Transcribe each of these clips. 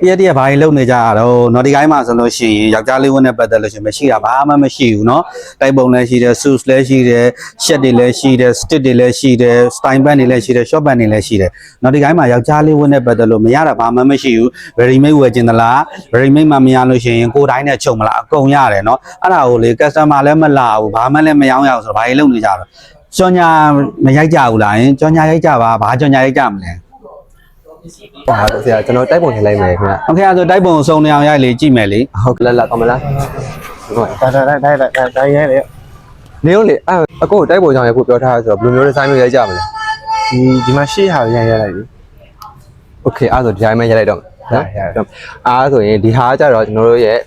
ပြည့်တည်းဘာကြီးလုံနေကြရတော့နော်ဒီကိုင်းမှာဆိုလို့ရှိရင်ယောက်ျားလေးဝန်းနဲ့ပတ်သက်လို့ရှိရင်မရှိတာဘာမှမရှိဘူးเนาะတိုက်ပုံလည်းရှိတယ် suits လည်းရှိတယ် shirt တွေလည်းရှိတယ် stick တွေလည်းရှိတယ် style band တွေလည်းရှိတယ် short band တွေလည်းရှိတယ်နော်ဒီကိုင်းမှာယောက်ျားလေးဝန်းနဲ့ပတ်သက်လို့မရတာဘာမှမရှိဘူး ready made ဝယ်ခြင်းသလား ready made မှမရလို့ရှိရင်ကိုယ်တိုင်းနဲ့ချုပ်မလားအကုန်ရတယ်เนาะအဲ့ဒါကိုလေ customer လည်းမလာဘူးဘာမှလည်းမရောင်းရဘူးဆိုတော့ဘာကြီးလုံနေကြတော့ကြော်ညာမရိုက်ကြဘူးလားယင်ကြော်ညာရိုက်ကြပါဘာကြော်ညာရိုက်ကြမလဲဟာဆရာကျွန်တော်တိုက်ပုံထည့်လိုက်မယ်ခင်ဗျโอเคအဲ့ဆိုတိုက်ပုံစုံနေအောင်ရိုက်လေကြည့်မယ်လေဟုတ်လက်လက်ကောင်းမလားဟုတ်တိုင်းရဲလေနေလို့လေအခုတိုက်ပုံကြောင့်ရခုပြောထားဆိုတော့ဘယ်လိုမျိုးဒီဇိုင်းမျိုးရိုက်ကြမလဲဒီမှာရှေ့ဟာရလိုက်ပြီโอเคအဲ့ဆိုဒီဇိုင်းမျိုးရိုက်လိုက်တော့နော်အားဆိုရင်ဒီဟာကြတော့ကျွန်တော်တို့ရဲ့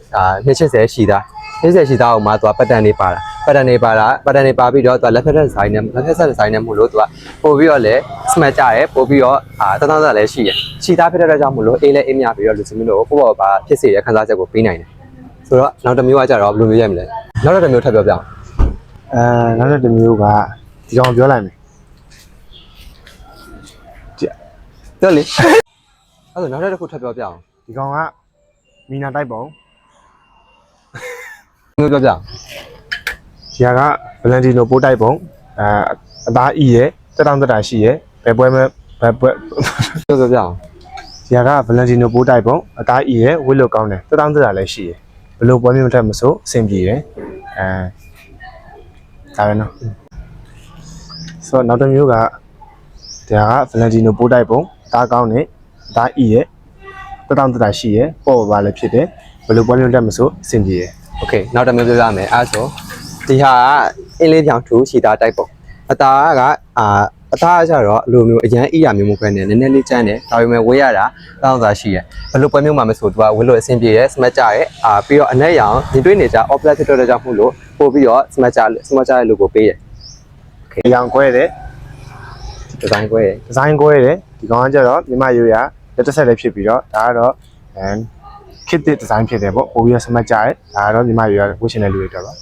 280ရှိသား280ရှိသားကိုမှသူကပတ်တန်နေပါတာပတ်တန်နေပါပြီးတော့သူကလက်ဖက်ဒီဇိုင်းနဲ့လက်ဖက်ဆက်ဒီဇိုင်းနဲ့မို့လို့သူကပို့ပြီးတော့လေ smart ကြရဲပို့ပြီးတော့တန်းတန်းလည်းရှိရရှိသားဖြစ်တဲ့ကြောင့်မို့လို့အေးလည်းအေးမြပြီးတော့လူစမင်းတို့ပို့ပါဖြစ်စေတဲ့ခန်းစားချက်ကိုပေးနိုင်တယ်ဆိုတော့နောက်တစ်မျိုးကကြတော့ဘယ်လိုမျိုးရိုက်မလဲနောက်တစ်မျိုးထပ်ပြောပြအောင်နောက်တစ်မျိုးကဒီကောင်ပြောလိုက်မယ်ပြောလေအဲ့ဆိုနောက်တစ်ခုထပ်ပြောပြအောင်ဒီကောင်ကမီနာတိုက်ပုံမျိုးပြောပြအောင်ဒီကဗလန်တီနိုပိုးတိုက်ပုံအသားဤရဲ့တက်တောင့်တက်တာရှိရဲ့ဘယ်ပွဲပြောပြအောင်ဒီကဗလန်တီနိုပိုးတိုက်ပုံအသားဤရဲ့ဝစ်လို့ကောင်းတယ်တက်တောင့်တက်တာလည်းရှိရဲ့ဘလို့ပွဲမျိုးထက်မဆိုအဆင်ပြေတယ်ဒါပဲနော်ဆိုတော့နောက်တစ်မျိုးကဒီကဗလန်တီနိုပိုးတိုက်ပုံအသားကောင်းတယ်အသားဤရဲ့တက်တောင့်တက်တာရှိရဲ့ပေါ့ပါလည်းဖြစ်တယ်ဘလို့ပွဲမျိုးထက်မဆိုအဆင်ပြေတယ်โอเคနောက်တစ်မျိုးပြောပြမယ်အဲ့ဆိုဒီဟာအင်းလေးပြောင်ထူခြေသားတိုက်ပုံအသားကအသားကျတော့အလိုမျိုးအရန်အိယာမျိုးမခွဲနဲ့နည်းနည်းလေးကျန်းတယ်ဒါပေမဲ့ဝေးရတာတောင်းစားရှိရဘလို့ပွဲမျိုးမှမဆိုသူကဝေးလို့အဆင်ပြေတယ်စမတ်ကြရဲပြီးတော့အနက်ရောင်ဒီတွေးနေကြ offline ဖြစ်တော့ကြောင့်မို့လို့ပို့ပြီးတော့စမတ်ကြရဲ့လူကိုပေးတယ်โอเคရောင်ခွဲတယ်ဒီဇိုင်းခွဲတယ်ဒီကောင်ကကျတော့မြမရိုးရလက်တစ်ဆက်လေးဖြစ်ပြီးတော့ဒါကတော့ခစ်တဲ့ဒီဇိုင်းဖြစ်တယ်ပေါ့ပို့ပြီးတော့စမတ်ကြရဲဒါကတော့မြမရိုးရဝှက်ရှင်တဲ့လူတွေတော့ပါ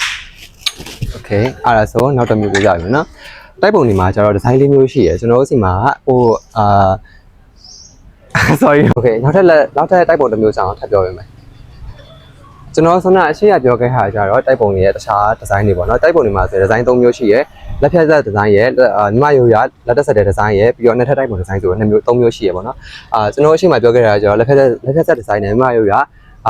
โอเคအဲ့ဒါဆိုနောက်တစ်မျိုးပြကြပြီနော်တိုက်ပုံတွေမှာကျတော့ဒီဇိုင်းလေးမျိုးရှိရယ်ကျွန်တော်တို့စီမှာဟိုsorry โอเคနောက်ထပ်တိုက်ပုံတစ်မျိုးဆောင်ထပ်ပြောပေးမယ်ကျွန်တော်ဆွမ်းနာအရှိရပြောခဲ့တာကြတော့တိုက်ပုံတွေရဲ့တခြားဒီဇိုင်းတွေပေါ့နော်တိုက်ပုံတွေမှာဆိုဒီဇိုင်း3မျိုးရှိရယ်လက်ဖြတ်ဆက်ဒီဇိုင်းရယ်ညီမရိုးရလက်တက်ဆက်တဲ့ဒီဇိုင်းရယ်ပြီးတော့နှစ်ထပ်တိုက်ပုံဒီဇိုင်းဆိုတော့2မျိုး3မျိုးရှိရယ်ပေါ့နော်ကျွန်တော်အရှိမပြောခဲ့တာကြတော့လက်ဖြတ်ဆက်ဒီဇိုင်းနဲ့ညီမရိုးရ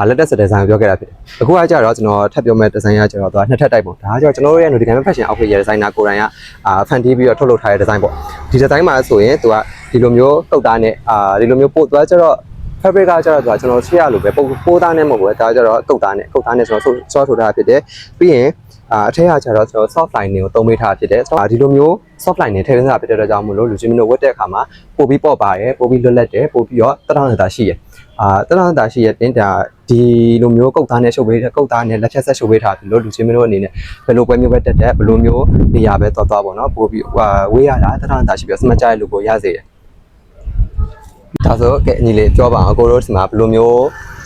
လက်တက်ဆက်ဒီဇိုင်းကိုပြောခဲ့တာဖြစ်တယ်အခုကကြတော့ကျွန်တော်ထပ်ပြောမဲ့ဒီဇိုင်းကကြတော့သူကနှစ်ထပ်တိုက်ပုံဒါကကြတော့ကျွန်တော်တို့ရဲ့ Notification Fashion Outfit ရဲ့ဒီဇိုင်နာကိုယ်တိုင်ကဖန်တီးပြီးတော့ထုတ်လုပ်ထားတဲ့ဒီဇိုင်းပေါ့ဒီဒီဇိုင်းမှာဆိုရင်သူကဒီလိုမျိုးတုတ်သားနဲ့ဒီလိုမျိုးပို့သွားကြတော့ fabric ကကြတော့သူကကျွန်တော်ရှေ့ရလို့ပဲပိုးသားနဲ့မဟုတ်ဘူးဒါကြတော့တုတ်သားနဲ့ကျွန်တော်ဆော့ထိုးထားဖြစ်တယ်ပြီးရင်အထက်ကကြတော့ကျွန်တော် soft line တွေကိုသုံးပေးထားဖြစ်တယ်ဒီလိုမျိုး soft line တွေထည့်သွင်းတာဖြစ်တဲ့အတွက်ကြောင့်မို့လို့လူချင်းမျိုးဝတ်တဲ့အခါမှာပို့ပြီးပေါ့ပါတယ်ပို့ပြီးလွတ်လပ်တယ်ပို့ပြီးတော့တရတာရှိရတရတာရှိရတင်တာဒီလိုမျိုးကုတ်သားနဲ့ရှုပ်ပေးတဲ့ကုတ်သားနဲ့လက်ဖြတ်ဆက်ရှုပ်ပေးထားတယ်လို့လူချင်းမျိုးအနေနဲ့ဘယ်လိုပွဲမျိုးပဲတက်ဘယ်လိုမျိုးနေရာပဲသွားပေါ့နော်ပို့ပြီးဝေးရတာတရတာရှိပြီးစမတ်ကြတဲ့လူကိုရစေတယ်ဒါဆိုကဲညီလေးပြောပါအောင်ကိုတို့ဒီမှာဘယ်လိုမျိုး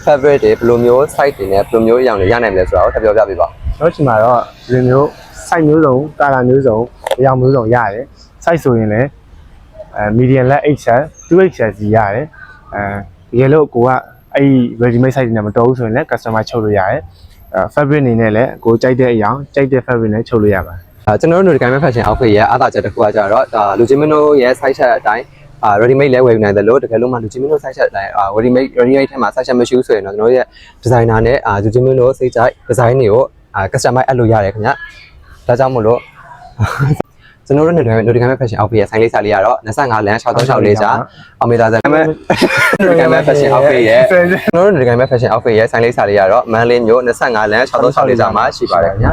fabric တွေဘယ်လိုမျိုး site တွေနဲ့ဘယ်လိုမျိုးအရောင်တွေရနိုင်မလဲဆိုတာကိုထပ်ပြောပြပေးပါတော့ဒီမှာတော့ဒီလိုမျိုး site မျိုးစုံ color မျိုးစုံအရောင်မျိုးစုံရတယ် site ဆိုရင်လည်းmedium လက် XL 2XL စီရတယ်ဒီလိုကိုကအဲ့ ready made site တွေနဲ့မတော်ဘူးဆိုရင်လည်း customer ချုပ်လို့ရတယ်fabric အနေနဲ့လည်းကိုကြိုက်တဲ့အရောင်ကြိုက်တဲ့ fabric နဲ့ချုပ်လို့ရပါတယ်ကျွန်တော်တို့ Notification Fashion Outfit ရဲ့အားသာချက်တစ်ခုကကြတော့လူချင်းမင်းတို့ရဲ့ site ချက်အတိုင်းready made လဲဝယ်နိုင်တယ်လို့တကယ်လို့မှလူချင်းမင်းတို့ site ချက်အတိုင်းready made ထဲမှာ site ချက်မရှိဘူးဆိုရင်တော့ကျွန်တော်တို့ရဲ့ designer နဲ့လူချင်းမင်းတို့စိတ်ကြိုက် design တွေကို customer အပ်လို့ရတယ်ခင်ဗျဒါကြောင့်မို့လို့ကျွန်တော်တို့ Notification Fashion Outfit ရဲ့ sign လေးစာလေးကတော့25လမ်း6364ကြာအောင်မေတာဇာမဲ့ Notification Fashion Outfit ရဲ့ကျွန်တော်တို့ Notification Fashion Outfit ရဲ့ sign လေးစာလေးကတော့မန်းလေးမြို့25လမ်း6364ကြာမှာရှိပါတယ်ခင်ဗျ